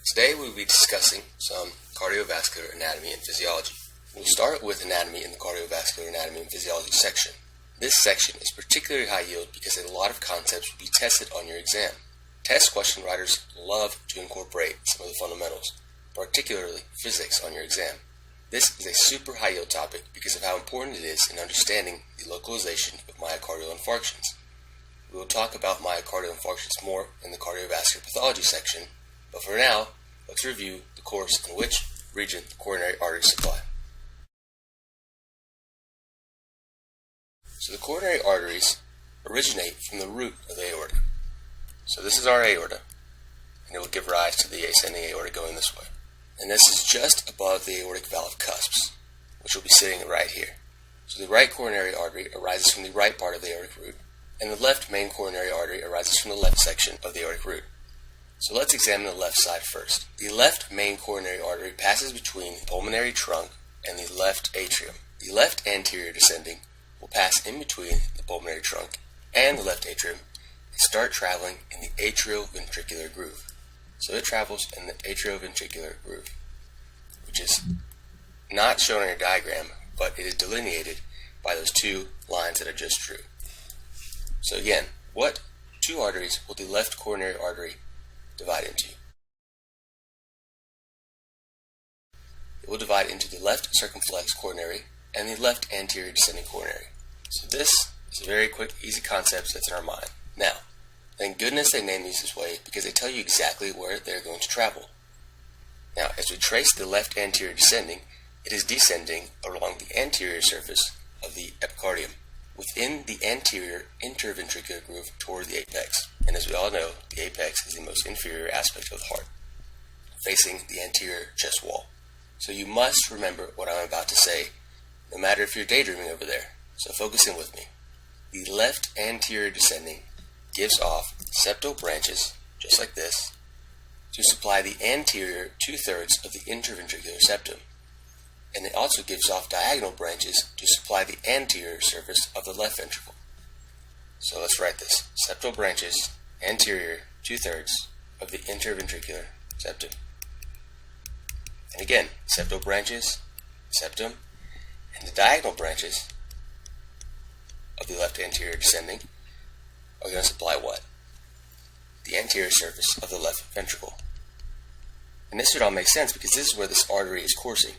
Today we will be discussing some cardiovascular anatomy and physiology. We'll start with anatomy in the cardiovascular anatomy and physiology section. This section is particularly high yield because a lot of concepts will be tested on your exam. Test question writers love to incorporate some of the fundamentals, particularly physics, on your exam. This is a super high yield topic because of how important it is in understanding the localization of myocardial infarctions. We will talk about myocardial infarctions more in the cardiovascular pathology section, but for now, let's review the course in which region the coronary arteries supply. So the coronary arteries originate from the root of the aorta. So this is our aorta, and it will give rise to the ascending aorta going this way. And this is just above the aortic valve cusps, which will be sitting right here. So the right coronary artery arises from the right part of the aortic root, and the left main coronary artery arises from the left section of the aortic root. So let's examine the left side first. The left main coronary artery passes between the pulmonary trunk and the left atrium. The left anterior descending will pass in between the pulmonary trunk and the left atrium and start traveling in the atrioventricular groove. So it travels in the atrioventricular groove, which is not shown on your diagram, but it is delineated by those two lines that I just drew. So again, what two arteries will the left coronary artery divide into? It will divide into the left circumflex coronary and the left anterior descending coronary. So this is a very quick, easy concept that's in our mind. Now, thank goodness they named these this way because they tell you exactly where they're going to travel. Now, as we trace the left anterior descending, it is descending along the anterior surface of the epicardium, within the anterior interventricular groove toward the apex. And as we all know, the apex is the most inferior aspect of the heart, facing the anterior chest wall. So you must remember what I'm about to say, no matter if you're daydreaming over there. So focus in with me. The left anterior descending gives off septal branches, just like this, to supply the anterior 2/3 of the interventricular septum. And it also gives off diagonal branches to supply the anterior surface of the left ventricle. So let's write this. Septal branches, anterior 2/3 of the interventricular septum. And again, septal branches, septum, and the diagonal branches of the left anterior descending are going to supply what? The anterior surface of the left ventricle. And this should all make sense because this is where this artery is coursing.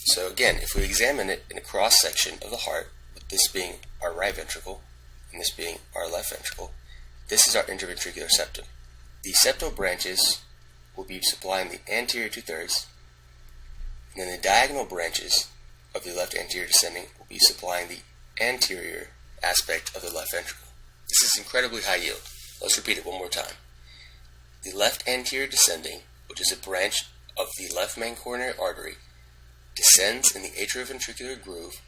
So again, if we examine it in a cross section of the heart, with this being our right ventricle and this being our left ventricle, this is our interventricular septum. The septal branches will be supplying the anterior 2/3, and then the diagonal branches of the left anterior descending will be supplying the anterior aspect of the left ventricle. This is incredibly high yield. Let's repeat it one more time. The left anterior descending, which is a branch of the left main coronary artery, descends in the atrioventricular groove,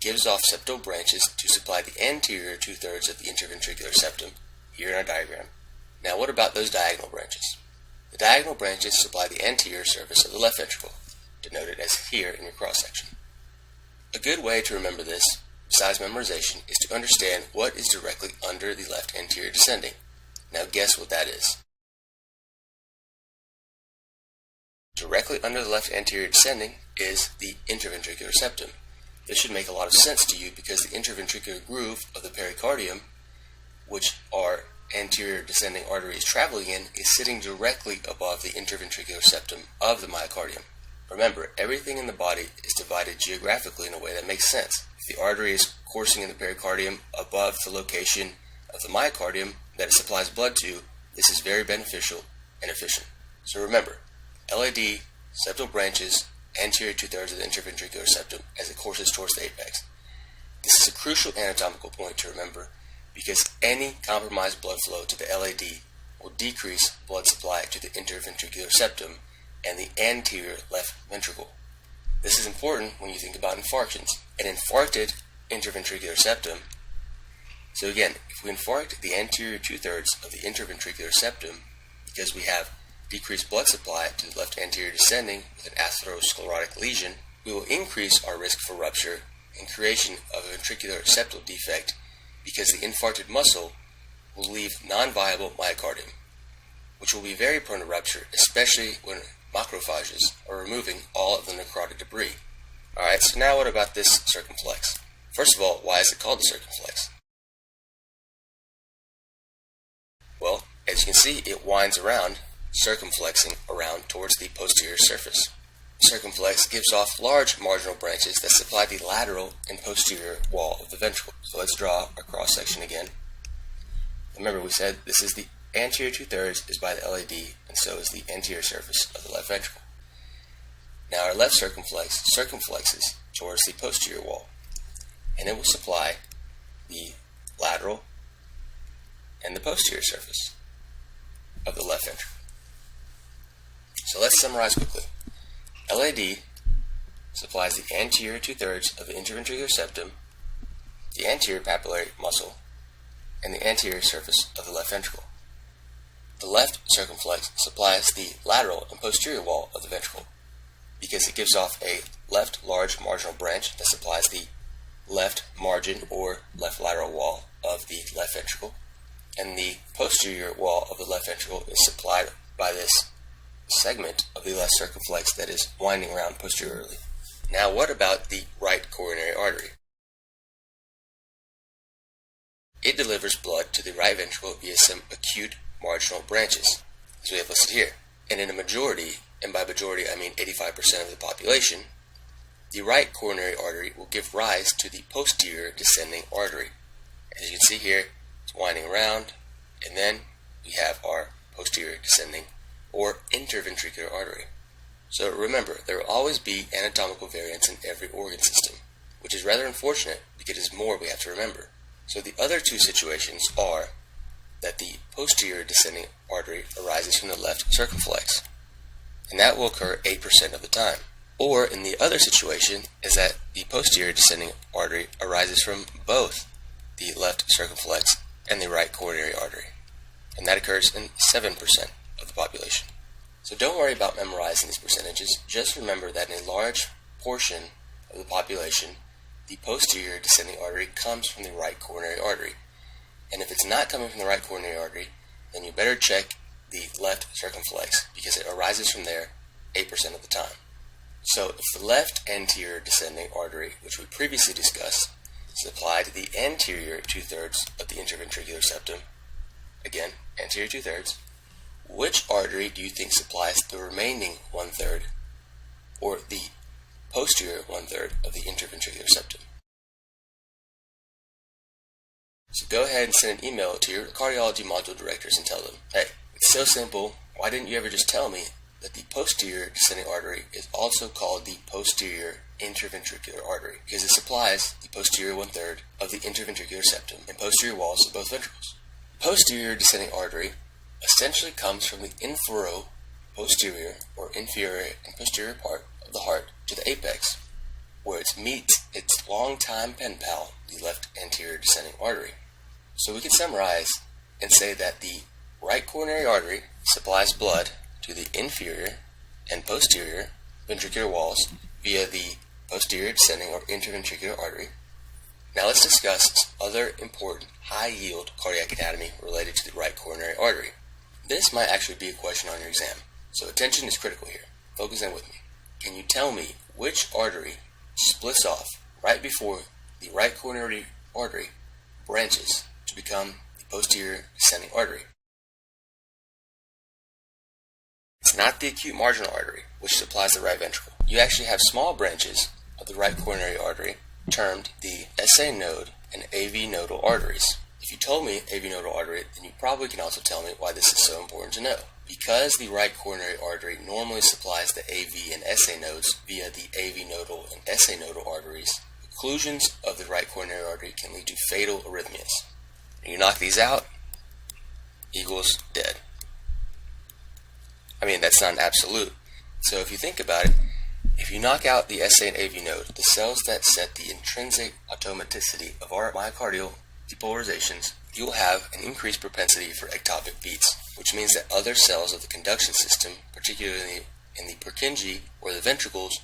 gives off septal branches to supply the anterior 2/3 of the interventricular septum, here in our diagram. Now what about those diagonal branches? The diagonal branches supply the anterior surface of the left ventricle, denoted as here in your cross section. A good way to remember this, besides memorization, is to understand what is directly under the left anterior descending. Now guess what that is. Directly under the left anterior descending is the interventricular septum. This should make a lot of sense to you because the interventricular groove of the pericardium, which our anterior descending artery is traveling in, is sitting directly above the interventricular septum of the myocardium. Remember, everything in the body is divided geographically in a way that makes sense. If the artery is coursing in the pericardium above the location of the myocardium that it supplies blood to, this is very beneficial and efficient. So remember, LAD, septal branches, anterior 2/3 of the interventricular septum as it courses towards the apex. This is a crucial anatomical point to remember because any compromised blood flow to the LAD will decrease blood supply to the interventricular septum and the anterior left ventricle. This is important when you think about infarctions. An infarcted interventricular septum. So again, if we infarct the anterior 2/3 of the interventricular septum because we have decreased blood supply to the left anterior descending with an atherosclerotic lesion, we will increase our risk for rupture and creation of a ventricular septal defect because the infarcted muscle will leave non-viable myocardium. which will be very prone to rupture, especially when macrophages are removing all of the necrotic debris. Alright, so now what about this circumflex? First of all, why is it called the circumflex? Well, as you can see, it winds around, circumflexing around towards the posterior surface. Circumflex gives off large marginal branches that supply the lateral and posterior wall of the ventricle. So let's draw our cross section again. Remember, we said this is the anterior 2/3 is by the LAD, and so is the anterior surface of the left ventricle. Now our left circumflex circumflexes towards the posterior wall, and it will supply the lateral and the posterior surface of the left ventricle. So let's summarize quickly. LAD supplies the anterior 2/3 of the interventricular septum, the anterior papillary muscle, and the anterior surface of the left ventricle. The left circumflex supplies the lateral and posterior wall of the ventricle because it gives off a left large marginal branch that supplies the left margin or left lateral wall of the left ventricle, and the posterior wall of the left ventricle is supplied by this segment of the left circumflex that is winding around posteriorly. Now what about the right coronary artery? It delivers blood to the right ventricle via some acute marginal branches, as we have listed here. And in a majority, and by majority I mean 85% of the population, the right coronary artery will give rise to the posterior descending artery. As you can see here, it's winding around, and then we have our posterior descending or interventricular artery. So remember, there will always be anatomical variance in every organ system, which is rather unfortunate because it is more we have to remember. So the other two situations are that the posterior descending artery arises from the left circumflex, and that will occur 8% of the time. Or in the other situation is that the posterior descending artery arises from both the left circumflex and the right coronary artery, and that occurs in 7% of the population. So don't worry about memorizing these percentages, just remember that in a large portion of the population, the posterior descending artery comes from the right coronary artery. And if it's not coming from the right coronary artery, then you better check the left circumflex because it arises from there 8% of the time. So if the left anterior descending artery, which we previously discussed, supply to the anterior 2/3 of the interventricular septum, again, anterior 2/3, which artery do you think supplies the remaining 1/3, or the posterior 1/3 of the interventricular septum? So go ahead and send an email to your cardiology module directors and tell them, hey, it's so simple, why didn't you ever just tell me that the posterior descending artery is also called the posterior interventricular artery, because it supplies the posterior 1/3 of the interventricular septum and posterior walls of both ventricles. Posterior descending artery essentially comes from the infero-posterior or inferior and posterior part of the heart to the apex, where it meets its longtime pen pal, the left anterior descending artery. So we can summarize and say that the right coronary artery supplies blood to the inferior and posterior ventricular walls via the posterior descending or interventricular artery. Now let's discuss other important high-yield cardiac anatomy related to the right coronary artery. This might actually be a question on your exam, so attention is critical here. Focus in with me. Can you tell me which artery splits off right before the right coronary artery branches to become the posterior descending artery? It's not the acute marginal artery, which supplies the right ventricle. You actually have small branches of the right coronary artery termed the SA node and AV nodal arteries. If you told me AV nodal artery, then you probably can also tell me why this is so important to know. Because the right coronary artery normally supplies the AV and SA nodes via the AV nodal and SA nodal arteries, occlusions of the right coronary artery can lead to fatal arrhythmias. And you knock these out, equals dead. I mean, that's not an absolute. So if you think about it, if you knock out the SA and AV node, the cells that set the intrinsic automaticity of our myocardial depolarizations, you will have an increased propensity for ectopic beats, which means that other cells of the conduction system, particularly in the Purkinje or the ventricles,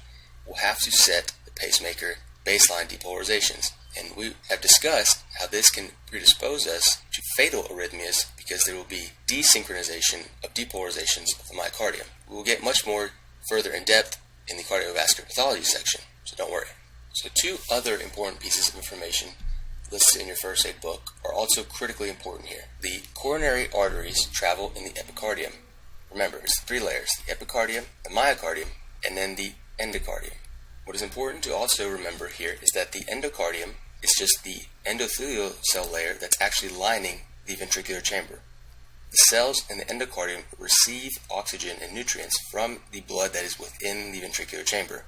will have to set the pacemaker baseline depolarizations. And we have discussed how this can predispose us to fatal arrhythmias because there will be desynchronization of depolarizations of the myocardium. We will get much more further in depth in the cardiovascular pathology section, so don't worry. So two other important pieces of information listed in your first aid book are also critically important here. The coronary arteries travel in the epicardium. Remember, it's three layers: the epicardium, the myocardium, and then the endocardium. What is important to also remember here is that the endocardium is just the endothelial cell layer that's actually lining the ventricular chamber. The cells in the endocardium receive oxygen and nutrients from the blood that is within the ventricular chamber.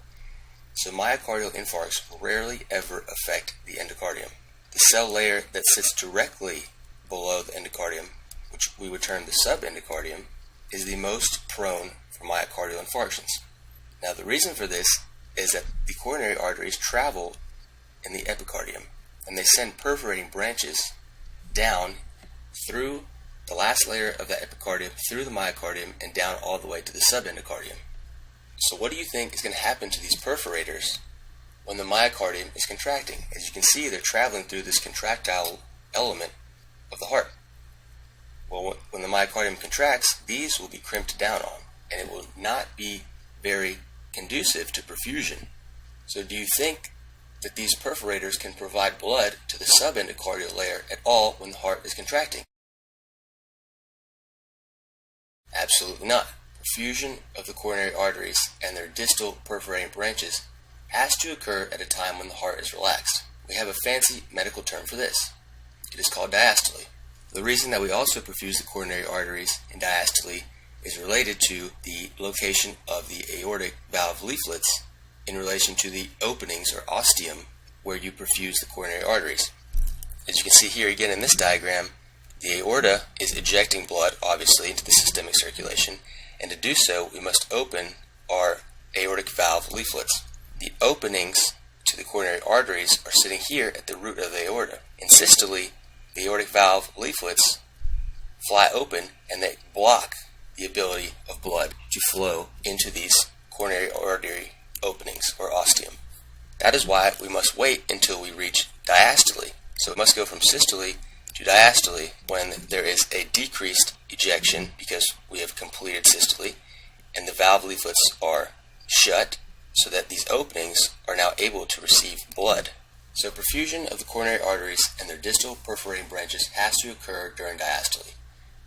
So myocardial infarcts rarely ever affect the endocardium. The cell layer that sits directly below the endocardium, which we would term the subendocardium, is the most prone for myocardial infarctions. Now the reason for this is that the coronary arteries travel in the epicardium, and they send perforating branches down through the last layer of that epicardium, through the myocardium, and down all the way to the subendocardium. So what do you think is going to happen to these perforators when the myocardium is contracting? As you can see, they're traveling through this contractile element of the heart. Well, when the myocardium contracts, these will be crimped down on, and it will not be very conducive to perfusion. So do you think that these perforators can provide blood to the subendocardial layer at all when the heart is contracting? Absolutely not. Perfusion of the coronary arteries and their distal perforating branches has to occur at a time when the heart is relaxed. We have a fancy medical term for this. It is called diastole. The reason that we also perfuse the coronary arteries in diastole is related to the location of the aortic valve leaflets in relation to the openings or ostium where you perfuse the coronary arteries. As you can see here again in this diagram, the aorta is ejecting blood obviously into the systemic circulation, and to do so we must open our aortic valve leaflets. The openings to the coronary arteries are sitting here at the root of the aorta. In systole, the aortic valve leaflets fly open and they block the ability of blood to flow into these coronary artery openings or ostium. That is why we must wait until we reach diastole. So it must go from systole to diastole when there is a decreased ejection because we have completed systole and the valve leaflets are shut so that these openings are now able to receive blood. So perfusion of the coronary arteries and their distal perforating branches has to occur during diastole.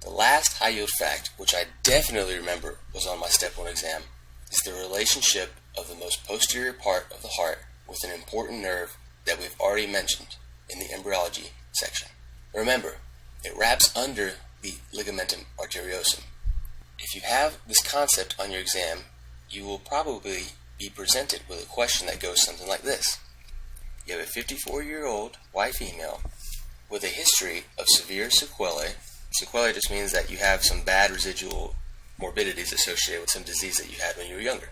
The last high yield fact, which I definitely remember was on my step 1 exam, is the relationship of the most posterior part of the heart with an important nerve that we've already mentioned in the embryology section. Remember, it wraps under the ligamentum arteriosum. If you have this concept on your exam, you will probably be presented with a question that goes something like this. You have a 54-year-old white female with a history of severe sequelae. Sequelae just means that you have some bad residual morbidities associated with some disease that you had when you were younger,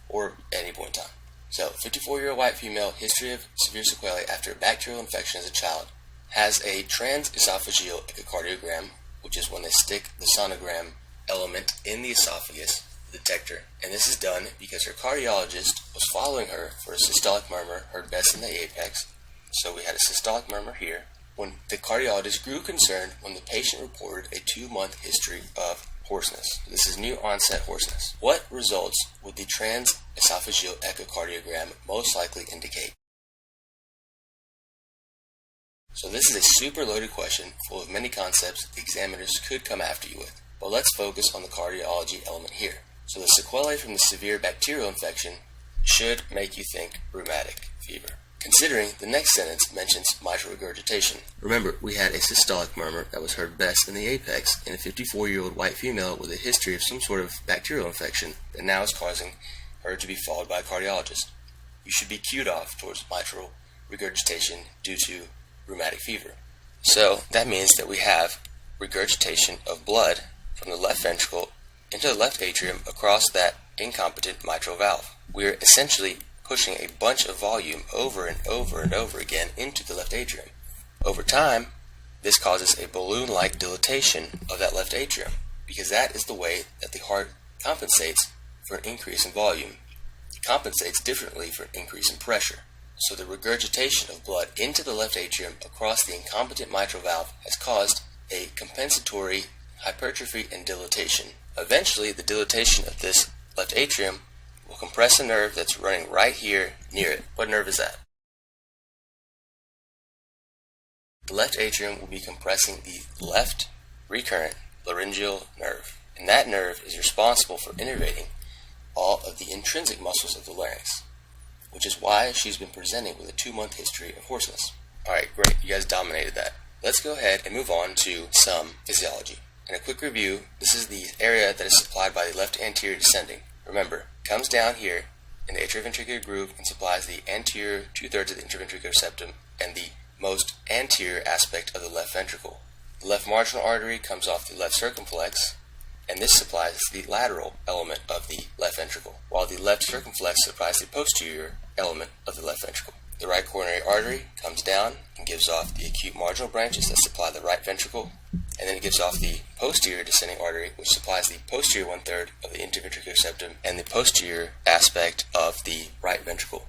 or at any point in time. So, 54-year-old white female, history of severe sequelae after a bacterial infection as a child, has a transesophageal echocardiogram, which is when they stick the sonogram element in the esophagus detector, and this is done because her cardiologist was following her for a systolic murmur heard best in the apex. So we had a systolic murmur here when the cardiologist grew concerned when the patient reported a 2-month history of hoarseness. This is new onset hoarseness. What results would the transesophageal echocardiogram most likely indicate? So this is a super loaded question full of many concepts the examiners could come after you with, but let's focus on the cardiology element here. So the sequelae from the severe bacterial infection should make you think rheumatic fever, considering the next sentence mentions mitral regurgitation. Remember, we had a systolic murmur that was heard best in the apex in a 54-year-old white female with a history of some sort of bacterial infection that now is causing her to be followed by a cardiologist. You should be cued off towards mitral regurgitation due to rheumatic fever. So that means that we have regurgitation of blood from the left ventricle into the left atrium across that incompetent mitral valve. We're essentially pushing a bunch of volume over and over and over again into the left atrium. Over time, this causes a balloon-like dilatation of that left atrium because that is the way that the heart compensates for an increase in volume. It compensates differently for an increase in pressure. So the regurgitation of blood into the left atrium across the incompetent mitral valve has caused a compensatory hypertrophy and dilatation. Eventually, the dilatation of this left atrium will compress a nerve that's running right here near it. What nerve is that? The left atrium will be compressing the left recurrent laryngeal nerve, and that nerve is responsible for innervating all of the intrinsic muscles of the larynx, which is why she's been presenting with a 2-month history of hoarseness. Alright, great, you guys dominated that. Let's go ahead and move on to some physiology. In a quick review, this is the area that is supplied by the left anterior descending. Remember, it comes down here in the atrioventricular groove and supplies the anterior 2/3 of the intraventricular septum and the most anterior aspect of the left ventricle. The left marginal artery comes off the left circumflex, and this supplies the lateral element of the left ventricle, while the left circumflex supplies the posterior element of the left ventricle. The right coronary artery comes down and gives off the acute marginal branches that supply the right ventricle, and then it gives off the posterior descending artery, which supplies the posterior 1/3 of the interventricular septum and the posterior aspect of the right ventricle.